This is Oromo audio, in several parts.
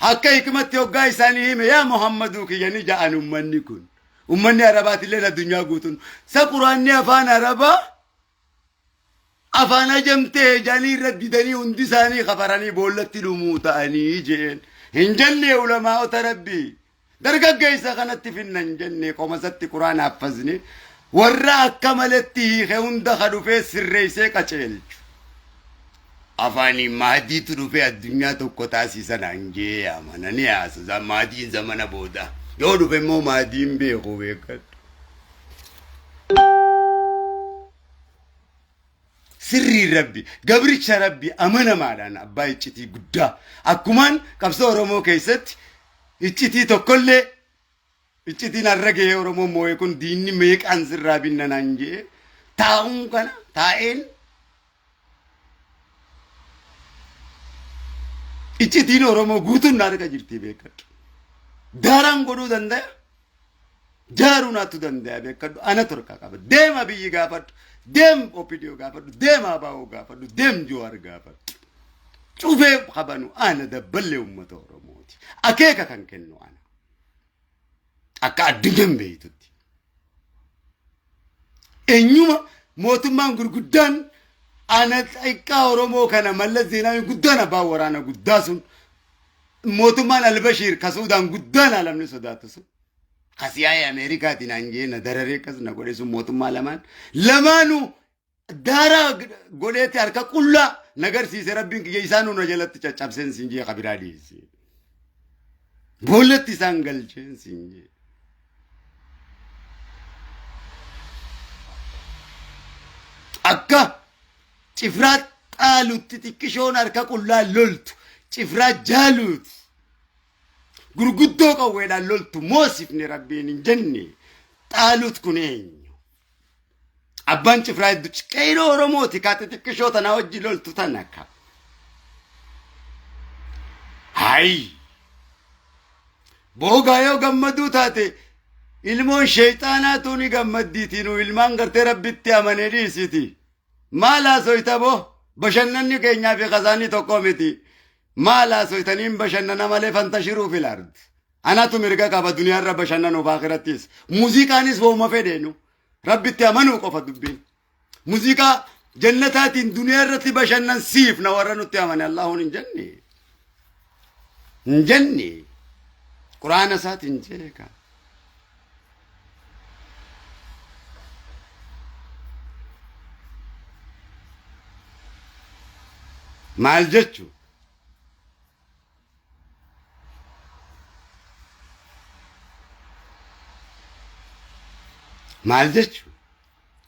Akka hikmatti hoggaa isaanii hime yaa Muhammaduu kiyyanii ja'an ummanni kun. Ummanni Arabaati illee addunyaa guutuun. Sa Quraanni afaan Arabaa afaan ajamtee janii irra didanii hundi isaanii kafaranii boollatti dhumuu ta'anii jeen. Hin jenne ulamaa'ota Rabbii. Dargaggeessa kanatti finna hin jenne qomasatti Quraana affasni. Warra akka malatti hiike hunda kadhufee sirreessee qaceelchu. Afaanii maatiitu dhufee addunyaa tokko taasisan hanjee amananii haasasa maatiin zamana booda. Yoo dhufe immoo maatiin beeku beekadhu. Sirrii Rabbi, gabricha Rabbi amanamaadhaan abbaa iccitii guddaa. Akkumaan qabsoo Oromoo keessatti iccitii tokkollee iccitiin har'a gahee Oromoo moo'ee kun diinni meeqaan sirraa binnan hanjee taa'uun kana taa'een iccitiin Oromoo guutuun na arga jirti beekadhu. Daaraan godhuu dandaya. Jaaruu naatu dandaya beekadhu. Ana torka qaba. Deema biyyi gaafadhu. Deem Opidiyoo gaafadhu. Deem Abaa'oo gaafadhu. Deem Jowaar gaafadhu. Cufee qabanu ana dabballee uummata Oromooti. Akeeka kan kennu ana. Akka addunyaan beeytutti. Eenyuma mootummaan gurguddaan ana xiqqaa Oromoo kana Mallas Zeenaawii guddaan abbaa waraana guddaa sun mootummaan Albashiir ka Suudaan guddaan alamni sodaatu sun kasiyaa'ee Ameerikaatiin hanjee dararee akkas na godhe sun mootummaa lamaanuu daaraa godheetti harka qullaa nagarsiise Rabbiin kiyya isaanuu na jalatti caccabseen sinjee qabiraa dhiyeesse. Boollatti isaan galcheen sinjee. Akka cifraa xaalutti xiqqishoon harka qullaa loltu cifraa jaaluuti gurguddoo qawweedhaan loltu moosifne Rabbiin hin jenne xaaluut kun eenyu abbaan cifraa hedduu qeyroo Oromooti kaate xiqqishoo tanaa wajji loltu tan akka hayi boogaa yoo gammaduu taate ilmoon sheexaanaatu ni gammaddiitiinuu ilmaan gartee Rabbitti amanee dhiisiti. Maalaa soytaboo bashannanni keenyaa fi qasaanii tokko miti. Maalaa soytaniin bashannana malee fantashiruu filard. Anatu mirga qaba duniyaarra bashannanuuf akhirattis. Muuziqaanis wooma fedheenu. Rabbitti amanuu qofa dubbiin. Muuziqaa jannataatiin duniyaarratti bashannan siif na warra nutti amane Allahuun hin jenne. Hin jenne. Quraana isaatiin jeeka. Maal jechu maal jechu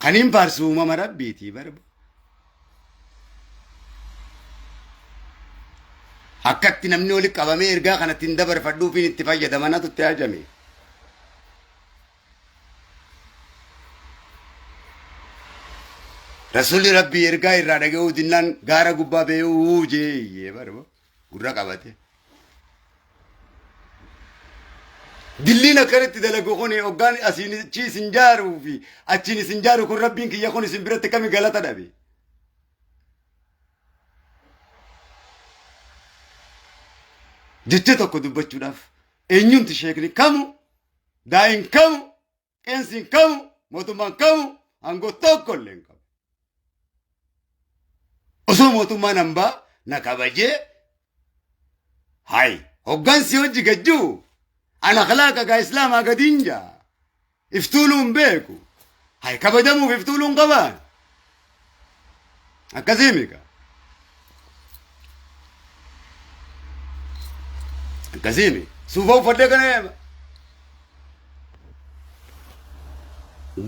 kaniin faarsu uumama Rabbiitii barba akkatti namni oli qabamee ergaa kanatti hin dabarfadhuufiin itti fayyadamanatu itti ajame. Rasuli Rabbi ergaa irraa dhaga'uu dinnaan gaara gubbaa beeyuu jee barba gurra qabate. Dilliin akkanatti dalagu kun hoggaan asiin achi isin jaaruu fi achiin isin jaaru kun Rabbiin kiyya kun isin biratti kami galata dhabe. Jecha tokko dubbachuudhaaf eenyumti sheekni kamu daa'in kamu qeensin kamu mootummaan kamu aangoo tokko illee hin qabu. Osoo mootummaan hambaa na kabajee hayi hoggansi hojii gajjuu ana akhlaaqa gaa islaamaa gadiin jaa iftuuluun beeku hayi kabajamuuf iftuuluun qabaan akkasii mika akkasii mi suufa uffadhee kana eema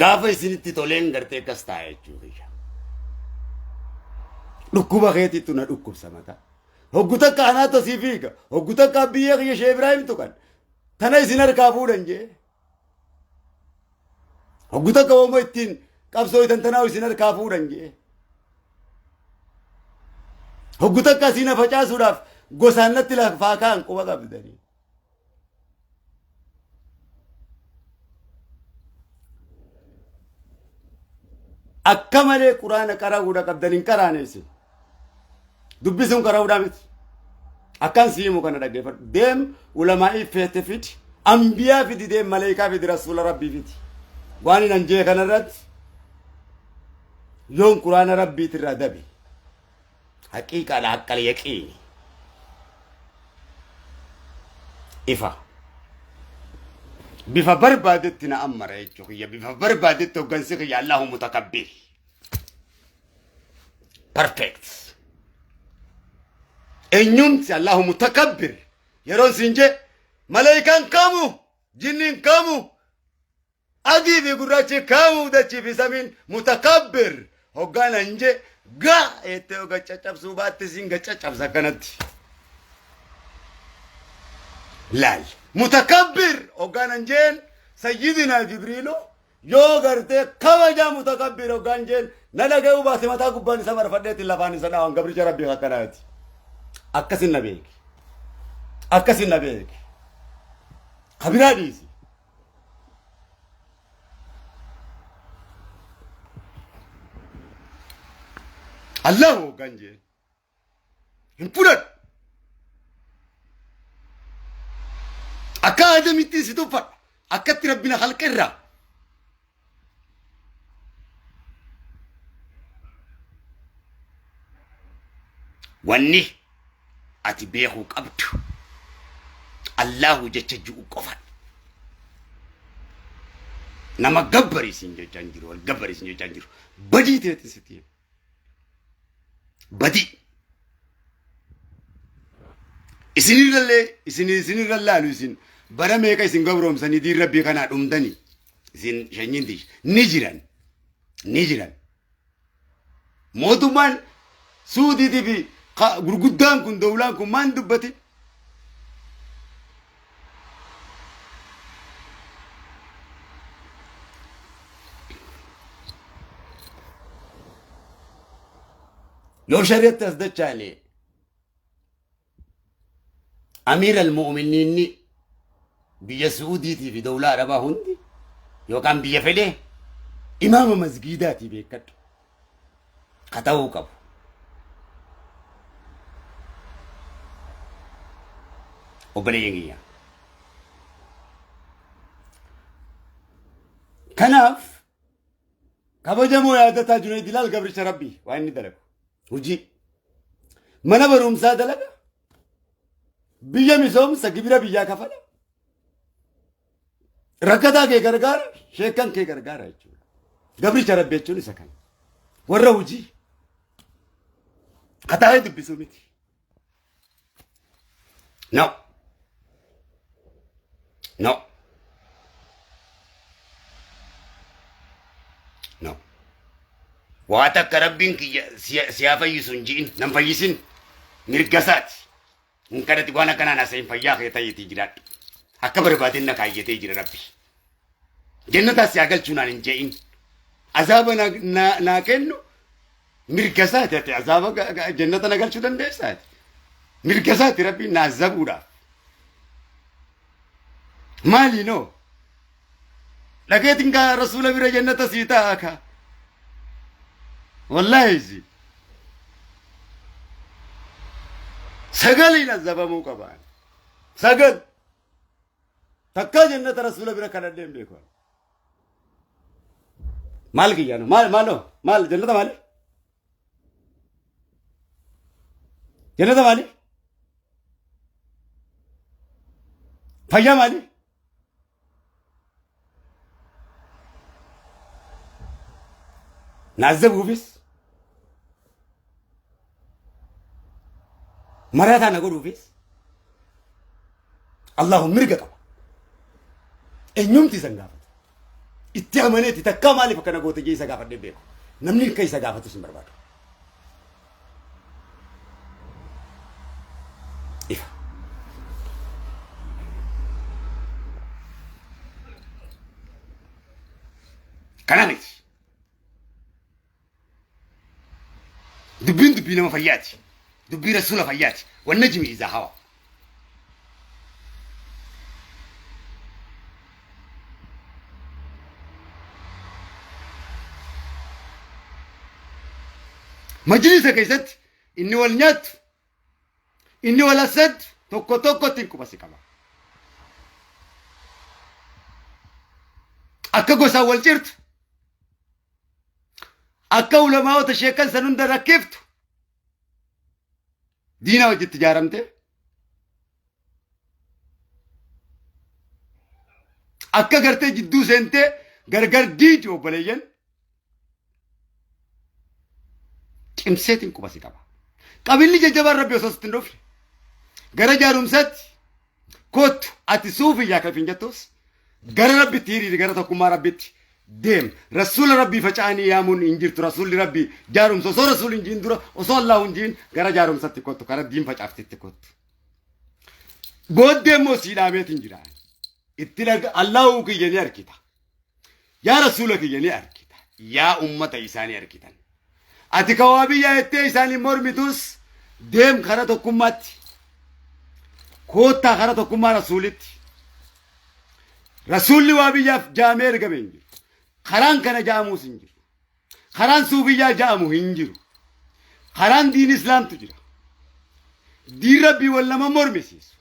gaafa isinitti toleen gartee akkas taa'e jechuudha. Dhukkuba keetiitu na dhukkubsa mataa. Hoggu takka anaata sii fiiga. Hoggu takka biyya kiyya Shee Ibraahim tuqan. Tana isin harkaa fuudhan jee. Hoggu takka homo ittiin qabsoo itan tanaa isin harkaa fuudhan jee. Hoggu takka isin facaasuudhaaf gosaan natti lafaa kaan quba qabdanii. Akka malee Quraana qaraa'uudha qabdaniin qaraaneessin. Dubbisuun qaraa'uudha miti. أكان سيمو كان رجع دم علماء فيت فيت أنبياء فيت دم ملاك فيت رسول ربي فيت واني ننجي كان رد يوم قرآن ربي ترادبي حقيقة على حق اليقين إفا بفبر بادتنا أمر يجوكي بفبر بادت وقنسيقي الله متكبر perfect إنيومت الله متكبر يرون سنجي ملايكان كامو جنين كامو أدي في قراتي كامو داتي في سمين متكبر هقانا نجي غا إتو غا چچب سوبات تسين غا چچب سكنت لال متكبر هقانا نجين سيدنا جبريلو يو غرتي كوجا متكبر هقانا نجين نلقى وباسي متا قباني سمر فديت اللفاني سناوان قبر جربي غاكنات أكسين نبيك أكسين نبيك خبيرا ديسي الله غنجي امبورت أكا آدم يتيسي توفر أكا تربينا خلق الرا واني أتبيخو قبتو الله جتجو قفل نما قبري سنجو جانجرو والقبري سنجو جانجرو بدي تيتي بدي إسني رلا لوسين برا ميكا إسن قبرهم سني دي ربي كان أمدني إسن شنين ديش نجران موتومان سودي دي بي غرغدان كن دولان كن مان دبتي لو شريت تصدق عليه أمير المؤمنين بيسعودي في دولة عربية هندي يوكان بيفعله إمام مسجداتي بيكت خطاو كب وبليغيا كناف كبجمو يادتا جنيد لال قبر شربي وإني دلق وجي منا برومسا دلق بيا ميسوم سكبيرا بيا كفلا ركدا كي غرغار شيكان كي غرغار قبر شربي تشوني سكان ورا وجي قطعي دبسو ميتي نو No. No. Wata karabin ki siya fayisun jiin nam fayisin mirgasat nkana tigwana kana na sayin fayya ka tayi jirat akka barbadin na kayyate jira rabbi jannata siya gal tunanin jiin azaba na kenno mirgasat ya azaba jannata na gal tunan desat mirgasat rabbi na zabura مالي نو لقيت إنك رسول بير جنة سيتاك والله يزي سجل نزبا مو كبان سجل تكا جنة رسول بير كان ديم بيكون مال كيانو مال جنة مال جنة مال فيا مالي نعذبه بس مرات أنا أقوله بس اللهم مرقة إن يوم تسنجافت اتهامني تتكامل فكنا قوت جي سجافت دبيكو نمني كي سجافت تسمع بعد إيه كلامك دبين ما فياتي دبين رسول فياتي والنجم إذا هوا مجلس كيست إني والنيات inni wala sad tokko tokkotti qubasi qaba. Akka gosa wal jirtu akka ulamaa'ota sheekan san hunda rakkiftu diina wajjitti ijaaramte akka gartee jidduu seentee gargar diidi obboleeyyan cimseetiin qubasi qaba. Qabinni jajjabaan rabbi osoo sitti hin dhufne gara jaarumsaatti kottu ati suufiyyaa kafin jettus gara rabbitti hiriiri gara tokkummaa rabbitti deem. Rasuula rabbii faca'anii yaamuun hin jirtu. Rasuulli rabbii jaarumsa osoo rasuulli hin jiin dura osoo Allahu hin jiin gara jaarumsatti kottu kara diin facaaftetti kottu. Booddee immoo siidhaameet hin jira. Itti Allahu kiyya ni arkita. Yaa rasuula kiyya ni arkita. Yaa ummata isaanii arkitan. Ati kawaabiyyaa jettee isaanii mormitus deem kara tokkummaatti. Koottaa kara tokkummaa rasuulitti. Rasuulli waabiyyaaf jaamee ergame hin jiru. Karaan kana jaamuus hin jiru. Karaan suufiyyaa jaamu hin jiru. Karaan diin islaamtu jira. Diin rabbii wal nama mormisiisu.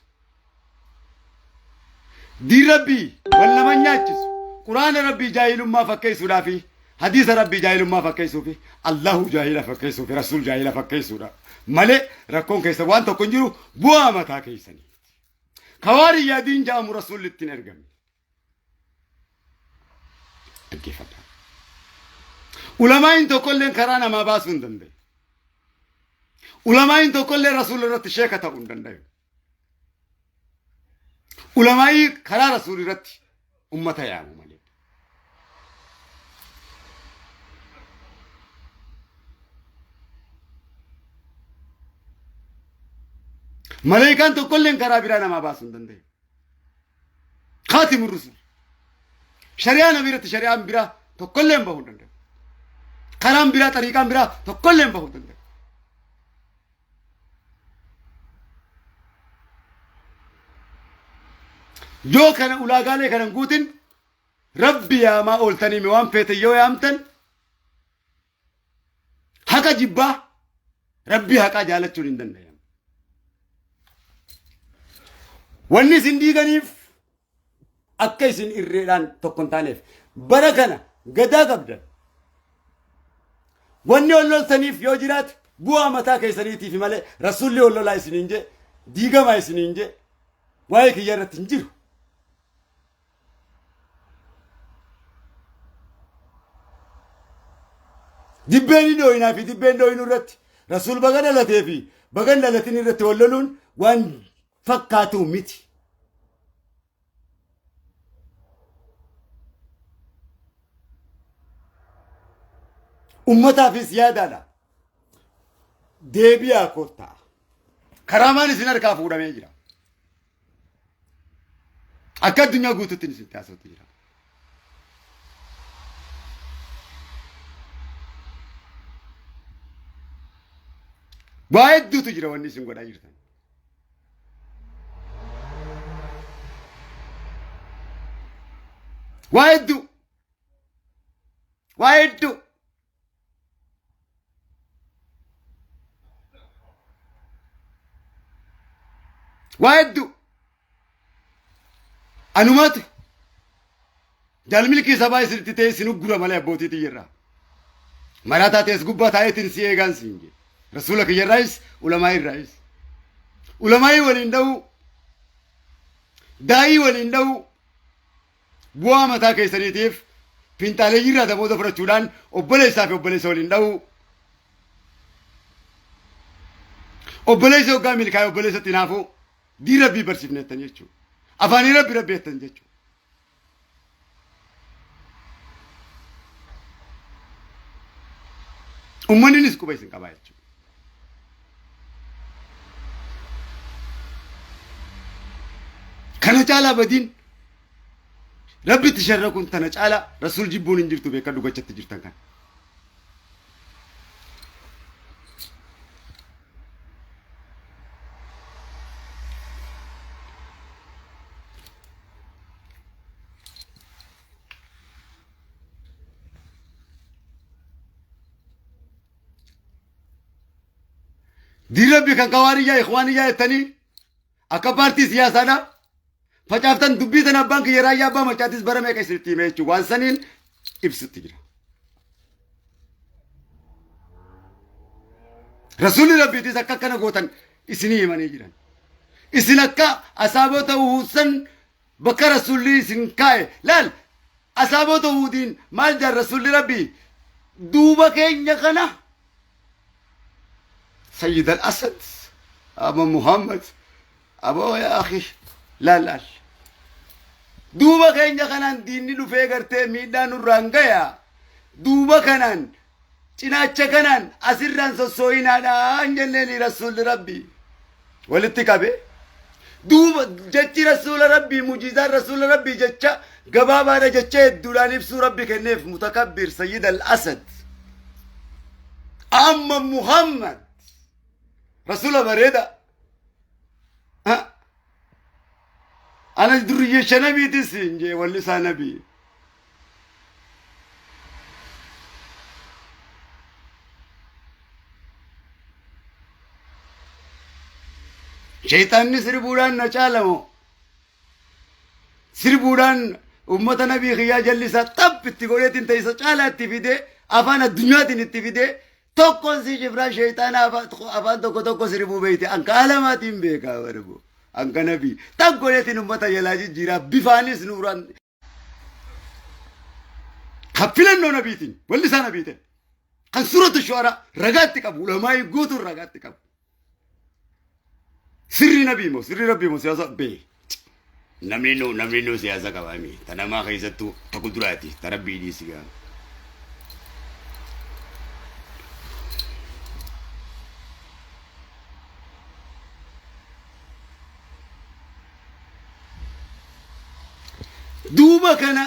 Diin rabbii wal nama nyaachisu. Quraana rabbii jaahilummaa fakkeessuudhaafi hadiisa rabbii jaahilummaa fakkeessuufi Allahu jaahila fakkeessuufi rasuul jaahila fakkeessuudha. Malee rakkoon keessa waan tokko hin jiru bu'aa mataa keessanii. Kawaariyyaa diin jaamu rasuulli ittiin ergame. Dhaggeeffadha. Ulamaa'in tokkolleen karaa namaa baasuu hin danda'u. Ulamaa'in tokkolleen rasuula irratti sheeka ta'uu hin danda'u. Ulamaa'ii karaa rasuula irratti ummata yaamu malee. Malaayikaan tokkolleen karaa biraa namaa baasuu hin danda'u. Khaatimu rusul. Shari'aa nabii irratti shari'aan biraa tokkolleen bahuu hin danda'u. Karaan biraa xariiqaan biraa tokkolleen bahuu hin danda'u. Yoo kana ulaagaalee kanan guutin rabbi yaamaa ooltanii mi waan feete yoo yaamtan haqa jibbaa rabbi haqaa jaalachuun hin danda'amu. Wanni isin diiganiif akka isin irreedhaan tokko hin taaneef bara kana gadaa qabdan. Wanni ol loltaniif yoo jiraate bu'aa mataa keessaniitiif malee rasuulli ol lolaa isiniin jee diigamaa isiniin jee waa'ee kiyya irratti hin jiru. Dibbeen dooyinaa fi dibbeen dooyinuu irratti rasuul baga dhalatee fi baga dhalatin irratti wal loluun waan fakkaatu miti. Ummataafis yaadaadha. Deebi'aa kottaa. Karaamaan isin harkaa fuudhamee jira. Akka addunyaa guutuutti isin taasifatu jira. Waa hedduutu jira wanni isin godhaa jirtan. Waa hedduu. Waa hedduu. Waa hedduu. Anumaatu jaalmilkii sabaa isinitti ta'e isin uggura malee abbootiitii jirra. Marataa ta'es gubbaa taa'eetiin si eegaan siin jedhe. Rasuula kiyyarraayis ulamaa irraayis. Ulamaa'ii waliin dha'uu daa'ii waliin dha'uu bu'aa mataa keessaniitiif fiinxaalee irraa damoota fudhachuudhaan obboleessaa fi obboleessa waliin dha'uu obboleessa hoggaa milkaa'ee obboleessatti hinaafuu diin rabbii barsiifneettan jechuudha. Afaanii rabbi rabbeettan jechuudha. Uummanninis quba isin qabaa jechuudha. Kana caalaa badiin rabbitti sharrakuun tana caalaa rasuul jibbuun hin jirtu beekaa dhugachatti jirtan kana. دي ربي كان كواريا إخوانيا التاني أكبرتي سياسة فجأة دبيتنا بانك يرايا با مچاتيس برمه كيسرتي ميچو وانسنين إبسطيرا رسول ربي دي سكا كنا غوتن إسني ماني جيران إسنكا أصابته وسن بكر رسولي سنكاي لال أصابته ودين مال جار رسول ربي دوبا كينيا كنا سيد الأسد أبو محمد أبو يا أخي لا لا دوبا كينيا كنان ديني لفه کرتے ميدان الرانگايا دوبا كنان چناچا كنان أسران سوسوين هذا أنجلني رسول ربي ولتكابي دوبا جتي رسول ربي مجيزات رسول ربي جتشا قبابا جتشا الدولان بسو ربي كنيف متكبر سيد الأسد أما محمد رسول بريدة ها أنا الدرية شنبي تسنجي واللسان نبي شيطان سربودان نچالمو سربودان أمة نبي خيا جلسة طب تقولت انت إذا چالت تفيده أفان الدنيا تنتفيده توكون سي جبرا شيطان أفان توكو سربو بيته أنك علامات بيكا وربو أنك نبي تقولت أمة يلاجي جيرا بفانيس نوران خفلن نو نبيتين واللسان نبيتين كان سورة الشعراء رغاتك أبو لما يقوتوا رغاتك أبو سري نبي مو سري ربي مو سياسة بي نمني نو سياسة كوامي تنما خيزتو تقول دراتي تربي دي سيغا دوبا كان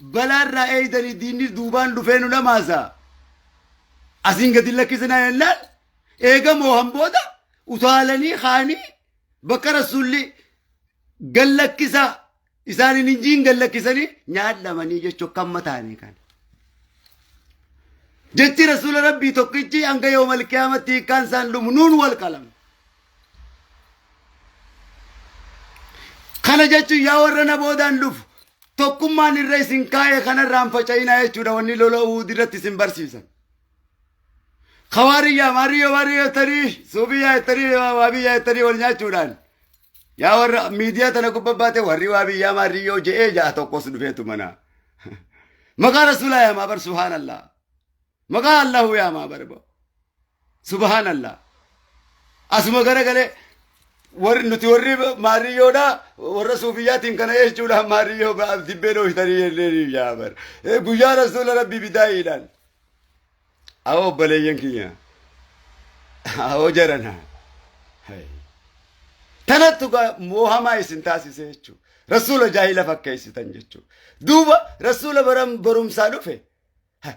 بلار رأي دني ديني دوبان دفنو نمازا أسين قد لك سنا يلال إيغا موهم بودا وطالني خاني بكر رسولي قال لك كسا إساني نجين قال لك كساني نعاد لمني جشو كم متاني كان جتي رسول ربي توقيتي أنك يوم القيامة كان سان لمنون والكلام خانا جتو يا ورنا بودان لف توقم ماني الرئيسين كاي خانا رام فچاينا يچودا وني لولو ودرتي سنبرسيسا خواريا ماريو تري سوبيا تري وابيا تري ولنيا چودان يا ور ميديا تنكو بباته وري وابيا ماريو جي جا تو کوس دفيتو منا مغا رسول يا ما بر سبحان الله مغا الله يا ما بر سبحان الله اسمو غره ور نتوري ماريو دا ور سوبيا تين كنا يچودا ماريو دبيلو تري لي يا بر بويا رسول ربي بدايلان أو بليين كيا أو جرنا هاي تناتوكا موهما يسنتاسي سيجو رسول جاهلا فكيسي تنجتشو دوبا رسول برم سادوفه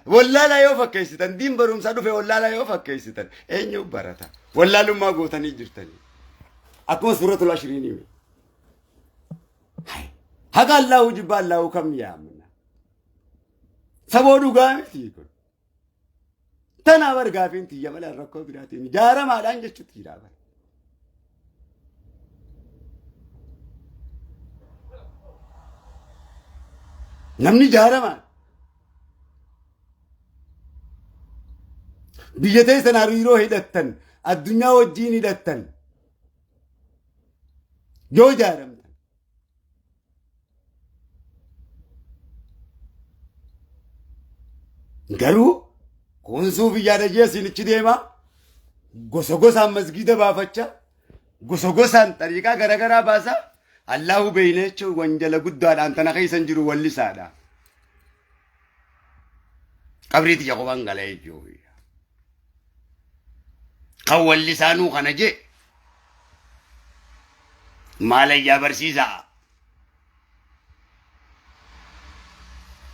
ولا لا يو فكيسي تن دين برم سادوفه ولا لا يو فكيسي تن أينيو برتا ولا لما قوتني جرتني أكون سورة العشرين هاي هذا الله جب الله كم يامنا سبورو قامي تيكون تناور غافين تيجا ملا ركو براتين جارا ما دان جچ تيرا بر نمني جارا ما بيجتي سناريرو هيدتن الدنيا والدين هيدتن جو جارم غرو كونسو في يادا جيسي نچديما غوسا مسجد بافچا غوسا طريقا غرغرا باسا الله بينچو وانجل غدان انتنا خيسن جرو ولي سادا قبريت يقوان غلاي جوي قول لسانو خنجي ماليا برسيسا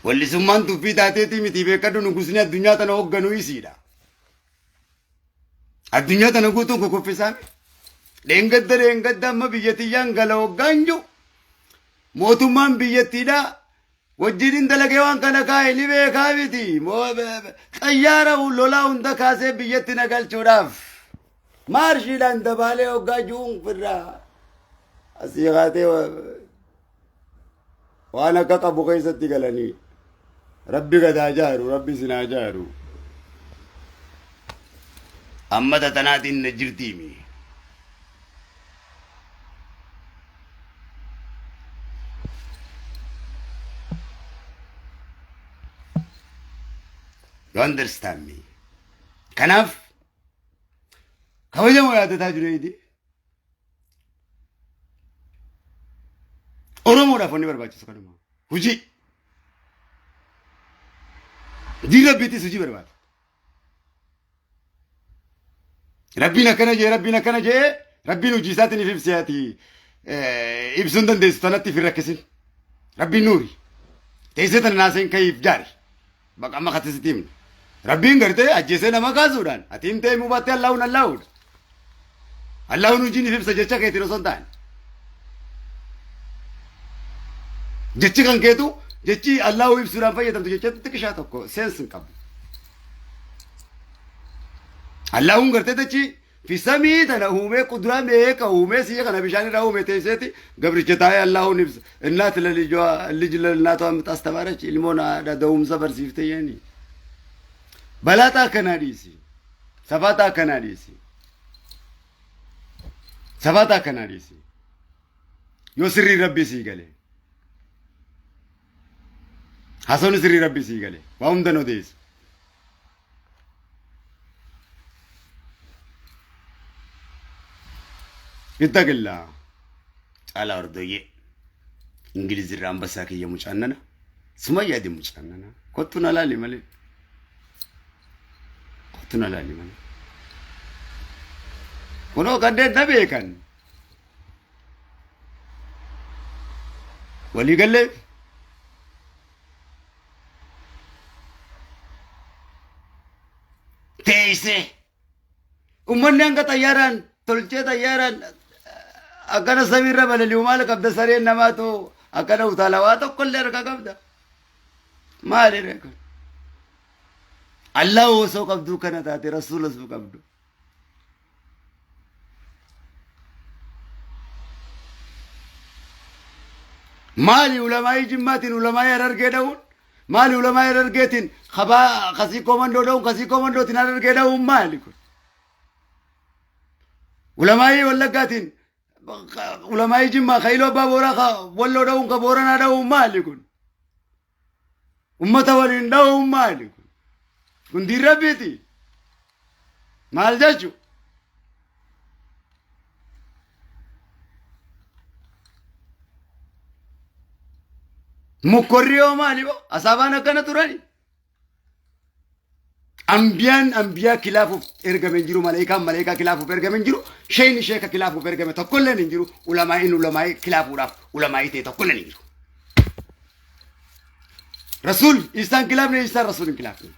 واللي سمان تفي تاتي متي بكادو نقصني الدنيا تناو غنوي سيدا الدنيا تناو تو كوفيسان لينغد ما بيجتي يانغلو غانجو موتومان بيجتي دا وجيرين دلغيوان كان كاي لي بكابيتي مو طياره ولولا هندا كاسه بيجتي نغال چوراف مارشي لان دبالي وقاجون في الرا أسيغاتي وانا كاكا بقيستي قالني ربي قد أجارو ربي سناجارو أما تتناتي النجرتيمي You understand me? Kanaaf kabajamoo yaadataa jireedi. Oromoodhaaf wanni barbaachisu kanuma. Hujii. Hujii rabbiitis hujii barbaada. Rabbiin akkana jee rabbiin hujii isaatiin if ibsiyaati. Ibsuun dandeessu tanatti if hin rakkisin. Rabbiin nuuri. Teessee tana naaseen ka'iif jaari. Baqa amma kattisitti himna. Rabbiin gartee ajjeesee nama kaasuudhaan ati hin ta'e mubattee Allaahudha. Allaahun hojiin if ibsa jecha keetiin osoo hin taane. Jechi kan keetu jechi Allaahuu ibsuudhaan fayyadamtu jechatti xiqqishaa tokko seensi hin qabu. Allaahun gartee jechi fi samii tana uumee kuduraa meeqa uumee siyya kana bishaan irraa uume teesseeti gabricha taa'ee Allaahun ibsa. Innaati lij lilnaatu amma astaamaarach ilmoon da'umsa barsiiftee yeeni. Balaataa akkanaa dhiisi. Safaataa akkanaa dhiisi. Safaataa akkanaa dhiisi. Yoo sirrii rabbii sii galee. Hasoon sirrii rabbii sii galee. Waa hundan odeessu. Ittaqillaa. Caalaa hordoyyee. Ingilizirraa ambassaa kiyya mucaannana. Sumayyaa di mucaannana. Kottu na laali malee. Tuna lali mana. Kuno kadde nabe kan. Wali galle. Teise. Ummanni hanga xayyaaraan tolchee xayyaaraan akkana samiirra balali'u maal qabda sareen namaatu akkana utaalawaa tokkollee harka qabda. Maali reekan? Allah osoo qabduu kana taate rasuula osoo qabdu. Maali ulamaa jimmaatiin ulamaa Harargee dha'uun? Maali ulamaa Harargeetiin kabaa kasii komandoo dha'uun kasii komandootiin Harargee dha'uun maali kun? Ulamaa Wallaggaatiin ulamaa jimmaa kailoo abbaa booraa walloo dha'uun ka booranaa dha'uun maali kun? Ummata waliin dha'uun maali kun? Kun diin rabbiiti. Maal jechu? Mukkorriyoo maali boo? Asaabaan akkana turani. Ambiyaa kilaafuuf ergame hin jiru. Malaayikaa kilaafuuf ergame hin jiru. Sheen sheeka kilaafuuf ergame tokkolleen hin jiru. Ulamaa'ii kilaafuudhaaf ulamaa'ii ta'e tokkolleen hin jiru. Rasuul isaan kilaafne isaan rasuul hin kilaafne.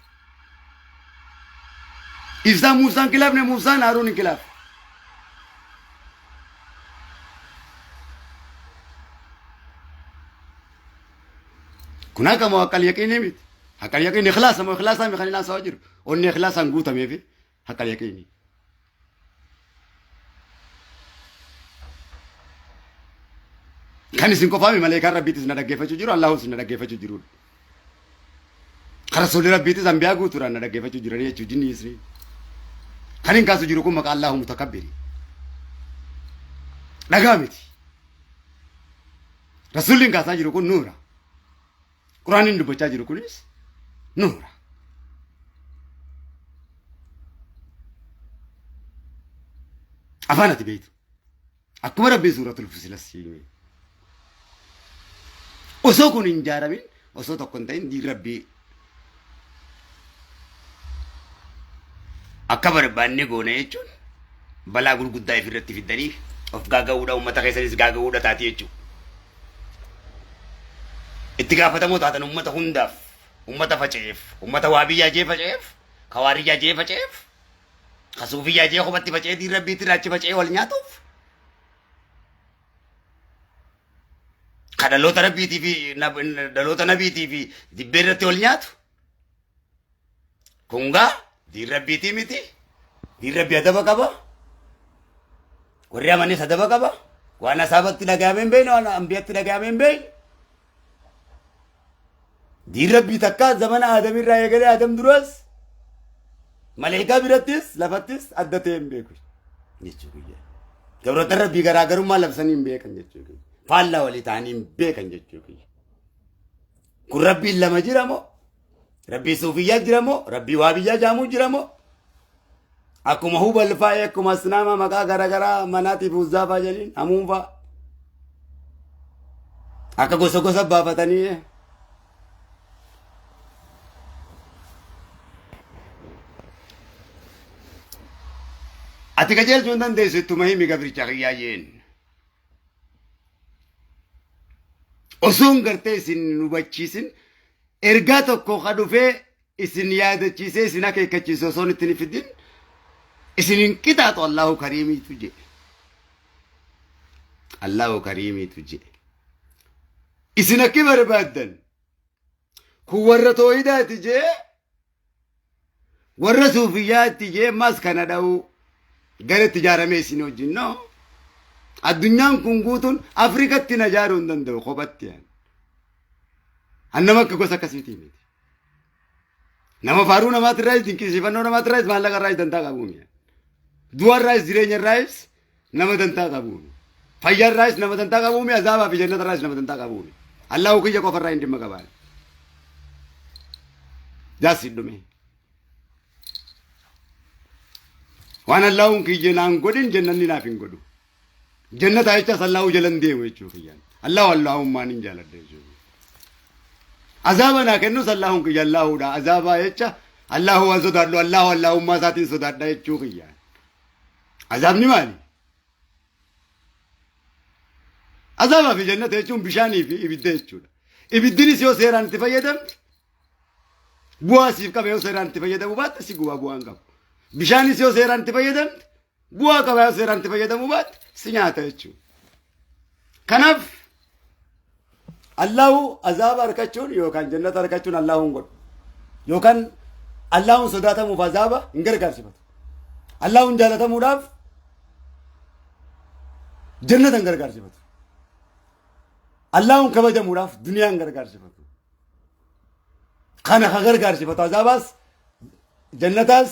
Isaan Muusaan kilaafne Muusaan Haaruun hin kilaafne. Kun akkama haqqal yaqiinii miti. Haqqal yaqiinii ikhlaasa moo ikhlaasaan kan ilaasaa waa jiru. Onni ikhlaasaan guutamee fi haqqal yaqiinii. Kan isin qofaami malaayikaan rabbiitis na dhaggeeffachuu jiru. Allaahus na dhaggeeffachuu jiru. Rasuulli rabbiitis ambiyaa guutuudhaan na dhaggeeffachuu jiranii jechuun jinni isrii. Kan hin kaasu jiru kun maqaa Allaahu mutakabbiri. Dhagaa miti. Rasuulli hin kaasaa jiru kun nuura. Quraaniin dubbachaa jiru kunis nuura. Afaan ati beektu. Akkuma rabbiin suuratul Fusilas siimee. Osoo kun hin jaaramin osoo tokko hin ta'in diin rabbii akka barbaanne goone jechuun balaa gurguddaa ifirratti fiddanii of gaaga'uudha uummata keessanis gaaga'uudha taati jechuudha. Itti gaafatamoo taatan uummata hundaaf, uummata faca'eef, uummata waabiyyaa jee faca'eef, kawaariyyaa jee faca'eef, kasuufiyyaa jee kophaatti faca'ee diin rabbiitti raachi faca'ee wal nyaatuuf. Kadhaloota rabbiitii fi dhaloota nabiitii fi dibbee irratti wal nyaatu. Kungaa diin rabbiitii miti. Diin rabbii adaba qaba. warri amanii sadaba qaba waan asaabatti dhagaame hin beekne waan ambiyatti dhagaame hin beekne diin rabbii takka zamana aadamirraa eegalee aadam duras malaayikaa birattis lafattis adda ta'e hin beeku jechuudha. Gabroota rabbii garaagarummaa labsanii hin beekan jechuudha. Faallaa walii ta'anii hin beekan jechuudha. Kun rabbiin lama jira moo? Rabbii suufiyyaa jira moo? Rabbii waabiyyaa jaamuu jira moo? Akkuma hubal faa'ee akkuma asnaama maqaa garaagaraa manaatiif uzzaafaa jedhin hamuun fa'a. Akka gosa gosa baafatanii ati qajeelchuu hin dandeessu ittuma himi gabricha qiyyaayeen. Osoo hin gartee isin hubachiisin ergaa tokko ka dhufee isin yaadachiisee isin akeekkachiise osoo itti hin fidin isin hin qixaaxu Allahu kariimiitu jedhe. Allahu kariimiitu jedhe. Isin akki barbaaddan kun warra tooyidaati jee warra suufiyyaatti jee mas kana dha'uu garetti ijaaramee isin wajjin noo. Addunyaan kun guutuun Afrikatti na ijaaruu hin danda'u kophatti yaani. Annama akka gosa akkasiitii miti. Nama faaruu namaatirraayis dinqisiifannoo namaatirraayis maallaqarraayis dantaa qabuumi. Du'arraayis jireenyarraayis nama dantaa qabuumi. Fayyarraayis nama dantaa qabuumi. Azaabaa fi jannatarraayis nama dantaa qabuumi. Allahu kiyya qofarraa hin dhimma qabaan. Jaasi dhume. Waan Allahun kiyya naan godhin jannanni naaf hin godhu. Jannata jechaas Allahu jalan deemu jechuu kiyyaan. Allahu Allahummaan hin jaaladha jechuudha. Azaaba naa kennus Allahun kiyya Allahuudha. Azaabaa jecha Allahu waan sodaadhu Allahu Allahummaa isaatiin sodaadha jechuu kiyyaan. Azaabni maali? Azaabaa fi jannata jechuun bishaanii fi ibidda jechuudha. Ibiddinis yoo seeraan itti fayyadamte bu'aa siif qaba yoo seeraan itti fayyadamu baatte si gubaa bu'aan qabu. Bishaanis yoo seeraan itti fayyadamte bu'aa qaba yoo seeraan itti fayyadamu baatte si nyaata jechuudha. Kanaaf Allahu azaaba harkachuun yookaan jannata harkachuun Allahun godhu yookaan Allahun sodaatamuuf azaaba hin gargaarsifatu. Allahun jaalatamuudhaaf jannata hin gargaarsifatu. Allahun kabajamuudhaaf duniyaa hin gargaarsifatu. Kana ka gargaarsifatu azaabaas jannataas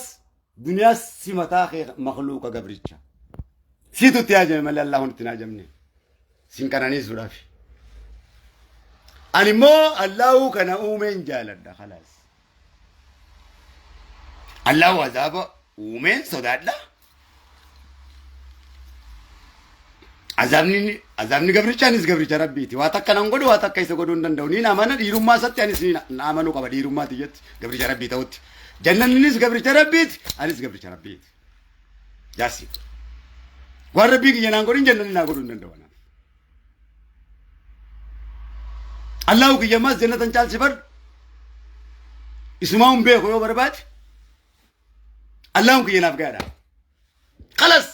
duniyaas simataa makluuqa gabricha. Situ itti haajame malee Allahun itti hin haajamne. Sin qananiisuudhaaf. Ani immoo Allahu kana uumeen jaaladha khalaas. Allahu azaaba uumeen sodaadha. Azabni gabrichaanis gabricha rabbiiti. Waa takka nan godhu waa takka isa godhuu hin danda'u. Niin amana dhiirummaa isatti anis niin amanuu qaba dhiirummaati jetti gabricha rabbii ta'utti. Jannannis gabricha rabbiiti anis gabricha rabbiiti. Jaasi. Waan rabbii kiyya naan godhin jannanni naa godhuu hin danda'u. Allahu kiyya mas jannatan caalsifadhu. Isumaa hin beeku yoo barbaade. Allahun kiyya naaf gaadha. Qalas.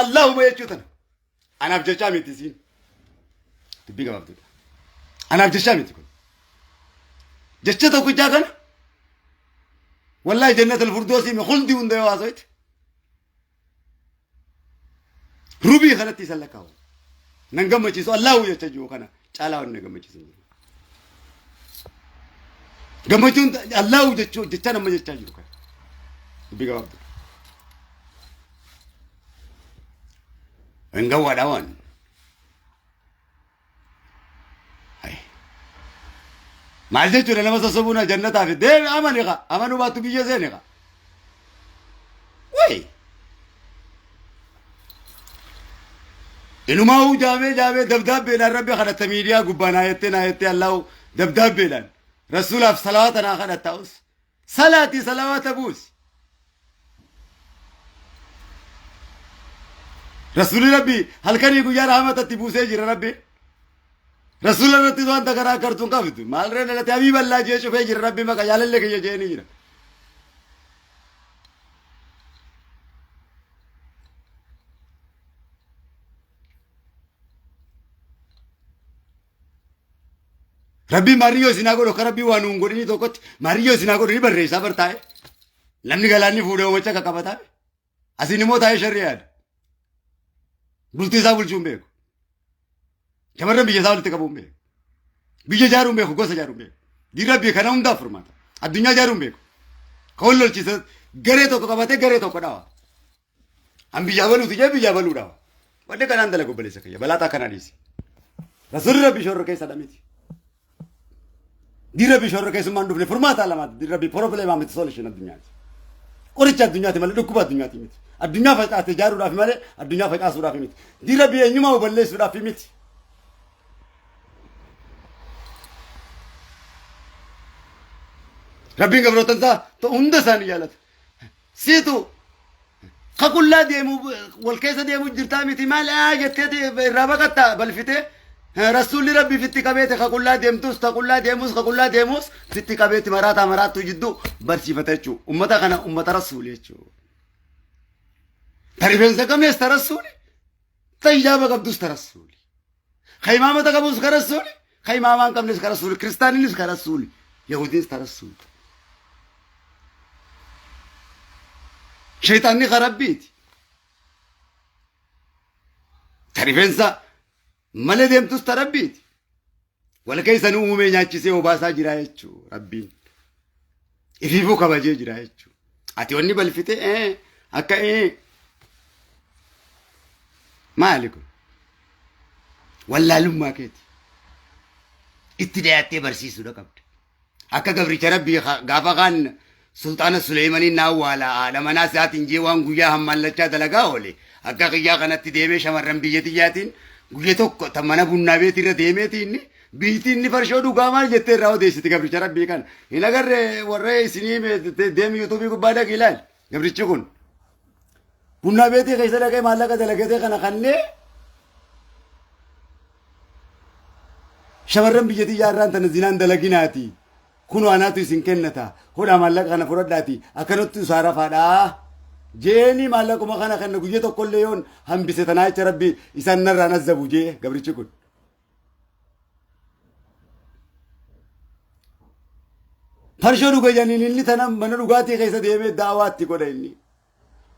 Allahumma jechuutan. Anaaf jechaa miti siin. Dubbii gabaabduudha. Anaaf jechaa miti kun. Jecha tokkichaa kana. Wallahi jannat al-firdoosi mi khuldi hunda yoo haasoite. Rubii kanatti isan lakkaa'u. Nan gammachiisu Allahu jecha jiru kana caalaa wanni gammachiisu. Gammachuun Allahu jecha nama jechaa jiru kana. Dubbii gabaabduudha. Enggak wadawan. Hai. Masih cuma nama sesebuna jannat tapi deh aman ya kak, aman ubah tuh bija sih ya kak. Woi. Inu mau jame dab belan Rabbi kana tamiria gubban ayette Allah dab belan. Rasulullah salawat ana kana taus. Salati salawat abus. Rasul Rabbi halkan iku ya rahmat tibuse jira Rabbi. Rasul Rabbi tuan takara kartun kafitu. Malre nalati habib Allah je shufe jira Rabbi maka yalalle ke je ni jira. Rabbi Mario sinago do Rabbi wanu ngodi to kot Mario sinago ni barresa bartae. Lamni galani fude wacha kakabata. Asini mota ay shariat. bultii isaa bulchuun beeku. Shamarran biyya isaa walitti qabuun beeku. Biyya ijaaruun beeku, gosa ijaaruun beeku. Diin rabbii kana hundaaf furmaata. Addunyaa ijaaruun beeku. Ka wal lolchiisa garee tokko qabatee garee tokko dhawa. An biyyaa baluuti jee biyyaa baluu dhawa. Wanni kanaan dalagu baleessa kiyya balaataa kana dhiisi. Rasuulli rabbii shorra keessa dhamiti. Diin rabbii shorra keessummaan dhufne furmaata lamaati. Diin rabbii probleemaa miti solution addunyaati. Qoricha addunyaati malee dhukkuba addunyaati miti. Addunyaa facaate ijaaruudhaaf malee addunyaa facaasuudhaaf miti. Diin rabbii eenyumaa balleessuudhaaf miti. Rabbiin gabroota isaa hunda isaanii jaalata. Siitu kakullaa deemu wal keessa deemu jirtaa miti maal jettee irraa baqatta balfitee rasuulli rabbii fitti qabeete kakullaa deemtus kakullaa deemus fitti qabeeti maraattuu jidduu barsiifata jechuudha. Ummata kana ummata rasuuli jechuudha. Ta rifeensa qabnes ta rasuuli. Ta hijaaba qabdus ta rasuuli. Ka imaamata qabus ka rasuuli. Ka imaamaan qabnes ka rasuuli. Kiristaaninis ka rasuuli. Yahudiinis ka rasuuli. Shaytaanni ka rabbiiti. Ta rifeensa malee deemtus ta rabbiiti. Wal keessan uumee nyaachisee obaasaa jira jechuudha rabbiin. Ifiifuu kabajee jira jechuudha. Ati wanni balfite akka maali kun? Wallaalummaa keeti. Itti dhiyaattee barsiisuudha qabda. Akka gabricha rabbii gaafa kaan sultaana Suleeymaniin naawwaala haadha manaa isaatiin jee waan guyyaa hammallachaa dalagaa oole. Akka qiyyaa kanatti deemee shamarran biyya tiyyaatiin guyya tokko ta mana bunnaa beetirra deemeetiin biitiin farshoo dhugaa maal jettee irraa odeessiti gabricha rabbii kana. Hin agarre warra isinii deemi yuutuubii gubbaa dhaqi ilaal gabrichi kun. Bunnaa beetii keessa dhaqee maallaqa dalagatee kana kannee shamarran biyya tiyyaarraan tana zinaan dalaginaati. Kun waanaatu isin kennata. Hodhaa maallaqa kana fudhadhaati. Akkanatti usaara faadhaa. Jeeni maallaquma kana kan guyya tokkollee yoon hambise tanaa jecha rabbi isaan narraa nazzabu jee gabrichi kun. Farshoo dhuga janiin inni tana mana dhugaatii keessa deemee daawaatti godha inni.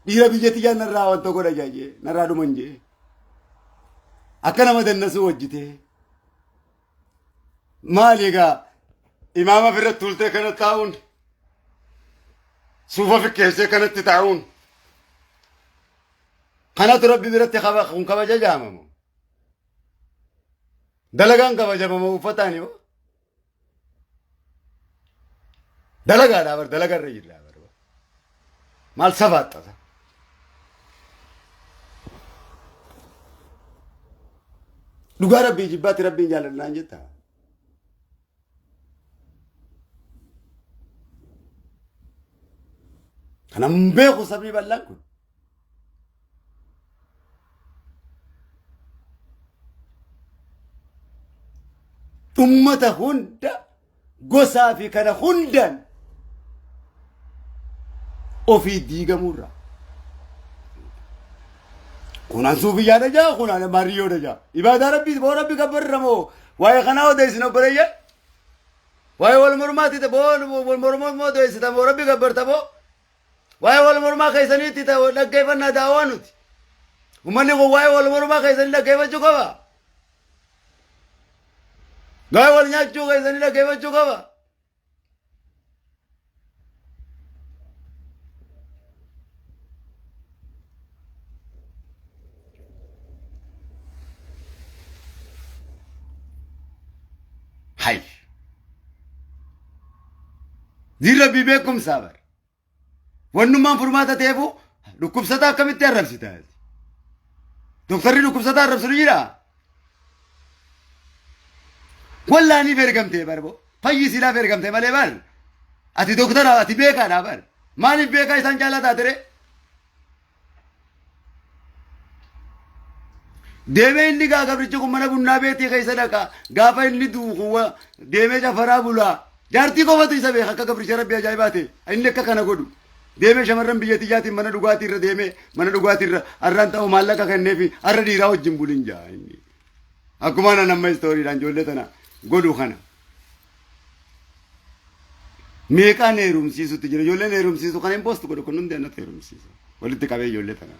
Dhiira biyya tiyyaan narraa wanta godha jee narraa dhuman jee. Akka nama dannasuu hojjitee. Maali egaa imaama firratti tultee kana taa'uun suufa fikkeessee kanatti taa'uun kanatu rabbi biratti kun kabaja jaamamu. Dalagaan kabajamamu uffataan yoo dalagaadhaa bar dalagarra jirraa bar maal safaaxxata. Dhugaa rabbii jibbaatti rabbiin jaalannaan jetta. Kanan beeku sabni bal'aan kun. Ummata hunda gosaa fi kana hundaan ofii diigamurra. Kunaan suufiyyaadha jaa kunaan maariyyoodha jaa. Ibaadaa rabbii boo rabbi gabbarra moo waa'ee kanaa odeessin obboleeyyan. Waa'ee wal mormaati boo wal mormoo odeessita moo rabbi gabbarta boo. Waa'ee wal mormaa keessaniitti dhaggeeffannaa daawwaa nuti. Uummanni kun waa'ee wal mormaa keessanii dhaggeeffachuu qaba. Waa'ee wal nyaachuu keessanii dhaggeeffachuu qaba. Hai. Diin rabbii beekumsaa bara. Wannummaan furmaata ta'eefu dhukkubsataa akkamitti arrabsita? Doktarri dhukkubsataa arrabsu ni jira. Wallaaniif ergamtee barbo fayyisiidhaaf ergamtee malee bar ati doktara ati beekaadhaa bar maaliif beekaa isaan jaalataa ture? Deemee inni gaa gabrichi kun mana bunnaa beetii keessa dhaqa gaafa inni duuku deemee cafaraa bulaa jaartii qofatu isa beeka akka gabricha rabbi ajaa'ibaate inni akka kana godhu. Deemee shamarran biyya tiyyaatiin mana dhugaatii irra deemee mana dhugaatii irra har'aan ta'u maallaqa kenneefi har'a dhiiraa wajjin bulin jaa inni. Akkuma nama istooriidhaan ijoollee tana godhu kana. Meeqaan heerumsiisutti jira ijoolleen heerumsiisu kana hin poostu godhu kun hundi annatti heerumsiisu walitti qabee ijoollee tana.